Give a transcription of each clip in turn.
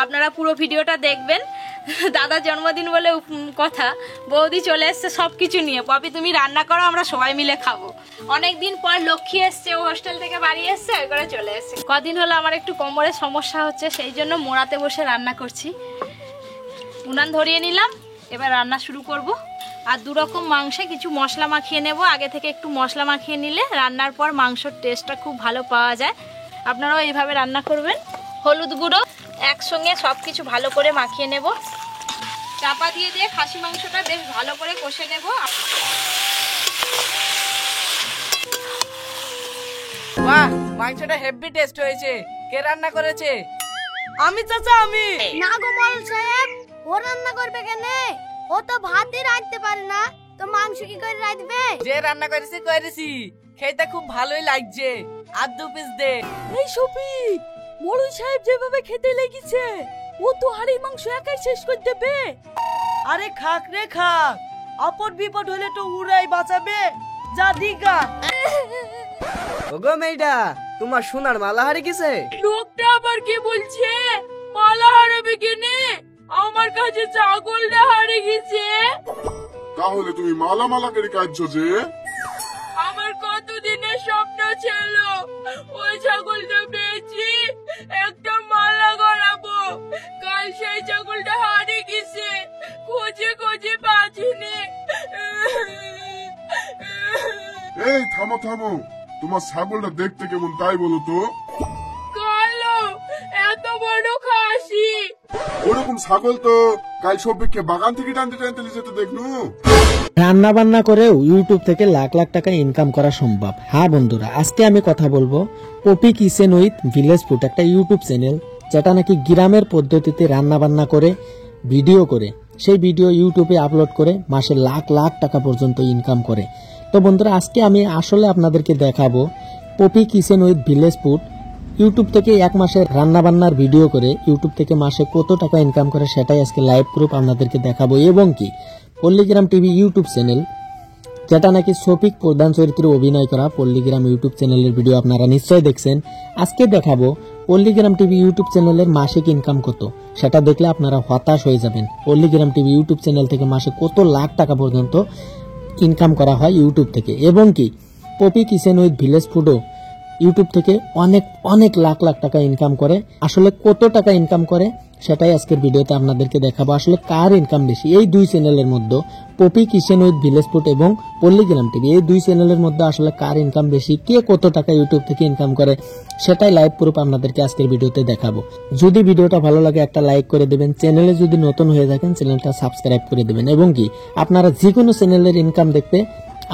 আপনারা পুরো ভিডিওটা দেখবেন। দাদার জন্মদিন বলে কথা, বৌদি চলে এসছে সব কিছু নিয়ে। পপি তুমি রান্না করো, আমরা সবাই মিলে খাবো। অনেকদিন পর লক্ষ্মী এসছে, ও হোস্টেল থেকে বাড়ি এসছে, ওই করে চলে এসছে। কদিন হলো আমার একটু কোমরের সমস্যা হচ্ছে, সেই জন্য মোড়াতে বসে রান্না করছি। উনান ধরিয়ে নিলাম, এবার রান্না শুরু করব। আর দুরকম মাংসে কিছু মশলা মাখিয়ে নেব। আগে থেকে একটু মশলা মাখিয়ে নিলে রান্নার পর মাংসর টেস্টটা খুব ভালো পাওয়া যায়। আপনারাও এইভাবে রান্না করবেন। হলুদ গুঁড়ো একসঙ্গে সব কিছু ভালো করে মাখিয়ে নেব। চাপা দিয়ে দিয়ে খাসি মাংসটা বেশ ভালো করে কষে নেব। বাহ, মাংসটা হেভি টেস্ট হয়েছে। কে রান্না করেছে? আমি চাচা, আমি। না গো মল সাহেব, ও রান্না করবে কেন? ও তো ভাতই রাঁধতে পারে না, তো মাংস কি করে রাঁধবে? যে রান্না করেছি খেতে খুব ভালোই লাগছে। আর 2 পিস দে। এই শফিক, মরুই সাহেব যেভাবে খেতে লেগেছে, ও তো হাড়ির মাংস একাই শেষ করে দেবে। আরে খাক রে খাক, আপদ বিপদ হলে তো উড়াই বাঁচাবে। যা দিগা। ওগো মেয়েটা, তোমার সোনার মালা হারিয়ে গেছে। লোকটা আবার কি বলছে? মালা হারাবে কেনে? আমার কাছে ছাগলটা হারিয়ে গেছে। তাহলে তুমি মালা মালা করে কাঁদছো যে? আমার কতদিনের স্বপ্ন ছিল ওই ছাগলটা পেয়েছি, একটা মালা গড়াবো। কাল সেই ছাগলটা হারিয়ে গেছে, খুঁজে খুঁজে পাচ্ছিনি। এই থামো থামো, তোমার ছাগলটা দেখতে কেমন তাই বলো তো? কালো, এত বড় খাসি। ওরকম ছাগল তো কাল সব্বিককে বাগান থেকে টানতে টানতে নিয়ে যেতে দেখনু। রান্না বান্না করেও ইউটিউব থেকে লাখ লাখ টাকা ইনকাম করা সম্ভব। হ্যাঁ বন্ধুরা, আজকে আমি কথা বলবো Poppy kitchen with village food, একটা ইউটিউব চ্যানেল যেটা নাকি গ্রামের পদ্ধতিতে রান্না বান্না করে ভিডিও করে সেই ভিডিও ইউটিউবে আপলোড করে মাসে লাখ লাখ টাকা পর্যন্ত ইনকাম করে। তো বন্ধুরা, আজকে আমি আসলে আপনাদেরকে দেখাবো Poppy kitchen with village food YouTube থেকে 1 মাসের রান্না বান্নার ভিডিও করে ইউটিউব থেকে মাসে কত টাকা ইনকাম করে, সেটাই আজকে লাইভ প্রুফ আপনাদেরকে দেখাবো। এবং কি পল্লীগ্রাম টিভি ইউটিউব চ্যানেল, যেটা নাকি শফিক প্রধান চরিত্রে অভিনয় করা পল্লীগ্রাম ইউটিউব চ্যানেলের ভিডিও আপনারা নিশ্চয়ই দেখছেন। আজকে দেখাবো পল্লীগ্রাম টিভি ইউটিউব চ্যানেলের মাসিক ইনকাম কত, সেটা দেখলে আপনারা হতাশ হয়ে যাবেন। পল্লীগ্রাম টিভি ইউটিউব চ্যানেল থেকে মাসে কত লাখ টাকা পর্যন্ত ইনকাম করা হয় ইউটিউব থেকে। এবং কি পপি কিচেন উইথ ভিলেজ ফুডও ইউটিউব থেকে অনেক অনেক লাখ লাখ টাকা ইনকাম করে। আসলে কত টাকা ইনকাম করে সেটাই আজকের ভিডিওতে আপনাদেরকে দেখাবো। আসলে কার ইনকাম বেশি এই দুই চ্যানেলের মধ্যে, Poppy kitchen with village food এবং পল্লীগ্রাম টিভি, এই দুই চ্যানেলের মধ্যে আসলে কার ইনকাম বেশি, কে কত টাকা ইউটিউব থেকে ইনকাম করে, সেটাই লাইভ প্রুফ আপনাদেরকে আজকের ভিডিওতে দেখাবো। যদি ভিডিওটা ভালো লাগে একটা লাইক করে দেবেন, চ্যানেলে যদি নতুন হয়ে থাকেন চ্যানেলটা সাবস্ক্রাইব করে দেবেন। এবং কি আপনারা যে কোনো চ্যানেলের ইনকাম দেখতে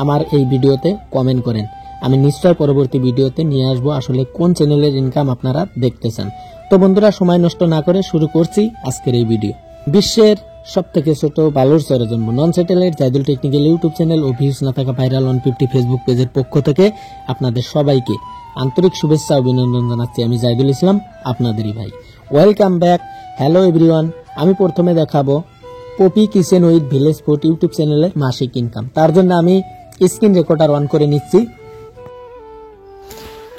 আমার এই ভিডিওতে কমেন্ট করেন, আমি নিশ্চয় পরবর্তী ভিডিওতে নিয়ে আসবো আসলে কোন চ্যানেলের ইনকাম আপনারা দেখতে চান। তো বন্ধুরা, সময় নষ্ট না করে শুরু করছি আজকের এই ভিডিও। বিশ্বের সবথেকে ছোট বালুর চরে জন্ম নন satellite Zaidul technical YouTube channel ও ভিউজ না থাকা ভাইরাল 150 ফেসবুক পেজের পক্ষ থেকে আপনাদের সবাইকে আন্তরিক শুভেচ্ছা অভিনন্দন জানাচ্ছি। আমি জাইদুল ইসলাম, আপনাদেরই ভাই। Welcome back. হ্যালো এভরিওয়ান, আমি প্রথমে দেখাবো Poppy kitchen with village food YouTube চ্যানেলের মাসিক ইনকাম। তার জন্য আমি স্ক্রিন রেকর্ডার অন করে নিচ্ছি।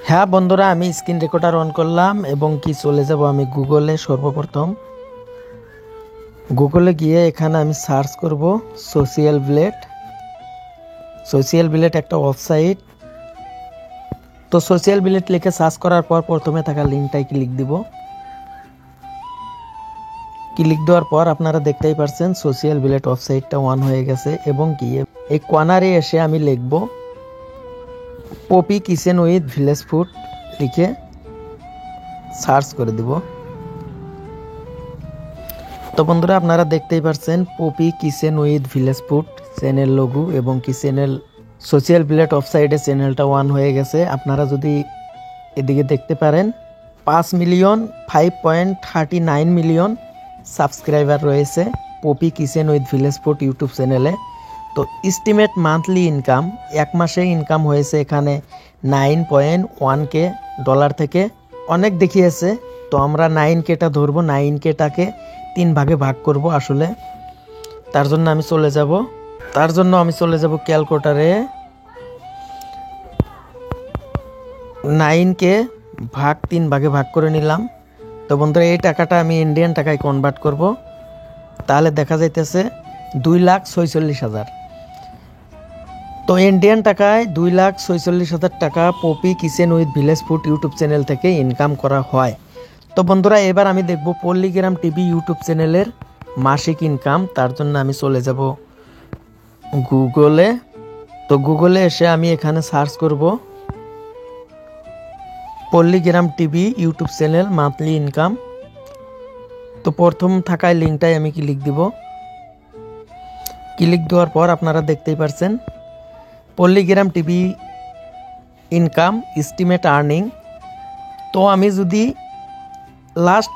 হ্যাঁ বন্ধুরা, আমি স্ক্রিন রেকর্ডার অন করলাম এবং কি চলে যাব আমি গুগলে। সর্বপ্রথম গুগলে গিয়ে এখানে আমি সার্চ করব সোশ্যাল ব্লেড। সোশ্যাল ব্লেড একটা ওয়েবসাইট। তো সোশ্যাল ব্লেড লিখে সার্চ করার পর প্রথমে থাকা লিঙ্কটাই ক্লিক দিব। ক্লিক দেওয়ার পর আপনারা দেখতেই পারছেন সোশ্যাল ব্লেড ওয়েবসাইটটা অন হয়ে গেছে। এবং কি এই কর্নারে এসে আমি লিখব Poppy kitchen with village food লিখে সার্চ করে দিব। তো বন্ধুরা, আপনারা দেখতেই পারছেন Poppy kitchen with village food channel logo এবং কি চ্যানেল সোশ্যাল ব্লেড ওয়েবসাইটে চ্যানেলটা অন হয়ে গেছে। আপনারা যদি এদিকে দেখতে পারেন 5.39 মিলিয়ন সাবস্ক্রাইবার রয়েছে Poppy kitchen with village food YouTube চ্যানেলে। তো এস্টিমেট মান্থলি ইনকাম 1 মাসে ইনকাম হয়েছে এখানে $9.1K থেকে অনেক দেখিয়েছে। তো আমরা 9Kটা ধরবো, 9Kটাকে 3 ভাগে ভাগ করব। আসলে তার জন্য আমি চলে যাব ক্যালকুলেটরে। 9K ভাগ 3 ভাগে ভাগ করে নিলাম। তো বন্ধুরা এই টাকাটা আমি ইন্ডিয়ান টাকায় কনভার্ট করব, তাহলে দেখা যাইতেছে 2,46,000। তো ইন্ডিয়ান টাকায় 2,46,000 টাকা Poppy kitchen with village food YouTube channel থেকে ইনকাম করা হয়। তো বন্ধুরা এবার আমি দেখব পল্লীগ্রাম টিভি ইউটিউব চ্যানেলের মাসিক ইনকাম। তার জন্য আমি চলে যাব গুগলে। তো গুগলে এসে আমি এখানে সার্চ করব Palligram TV YouTube channel monthly income. তো প্রথম থাকায় লিঙ্কটাই আমি ক্লিক দিব। ক্লিক দেওয়ার পর আপনারা দেখতেই পারছেন পল্লীগ্রাম টিভি ইনকাম এস্টিমেট আর্নিং। তো আমি যদি লাস্ট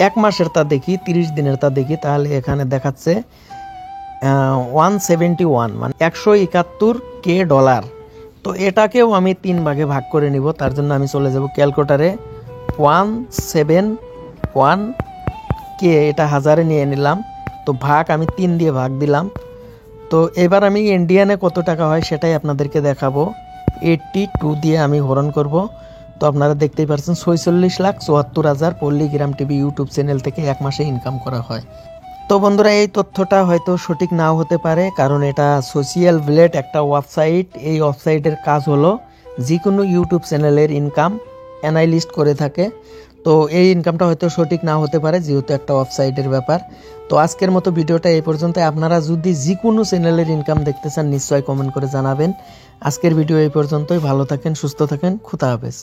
1 মাসের তা দেখি, 30 দিনের তা দেখি, তাহলে এখানে দেখাচ্ছে 171 মানে $171K। তো এটাকেও আমি 3 ভাগে ভাগ করে নিব। তার জন্য আমি চলে যাব ক্যালকুলেটারে। 171K এটা হাজারে নিয়ে নিলাম। তো ভাগ আমি 3 দিয়ে ভাগ দিলাম। তো এবার আমি ইন্ডিয়ানে কত টাকা হয় সেটাই আপনাদেরকে দেখাবো। 82 দিয়ে আমি হরণ করব। তো আপনারা দেখতেই পাচ্ছেন 46,74,000 পল্লীগ্রাম টিভি ইউটিউব চ্যানেল থেকে 1 মাসে ইনকাম করা হয়। তো বন্ধুরা এই তথ্যটা হয়তো সঠিক নাও হতে পারে, কারণ এটা সোশ্যাল ব্লেড একটা ওয়েবসাইট। এই ওয়েবসাইটের কাজ হলো যে কোনো ইউটিউব চ্যানেলের ইনকাম অ্যানালাইজ করে থাকে। তো এই ইনকামটা হয়তো সঠিক না হতে পারে, যেহেতু একটা ওয়েবসাইটের ব্যাপার। তো আজকের মতো ভিডিওটা এই পর্যন্ত। আপনারা যদি যে কোনো চ্যানেলের ইনকাম দেখতে চান নিশ্চয়ই কমেন্ট করে জানাবেন। আজকের ভিডিও এই পর্যন্তই। ভালো থাকেন, সুস্থ থাকেন, খুদা হাফেজ।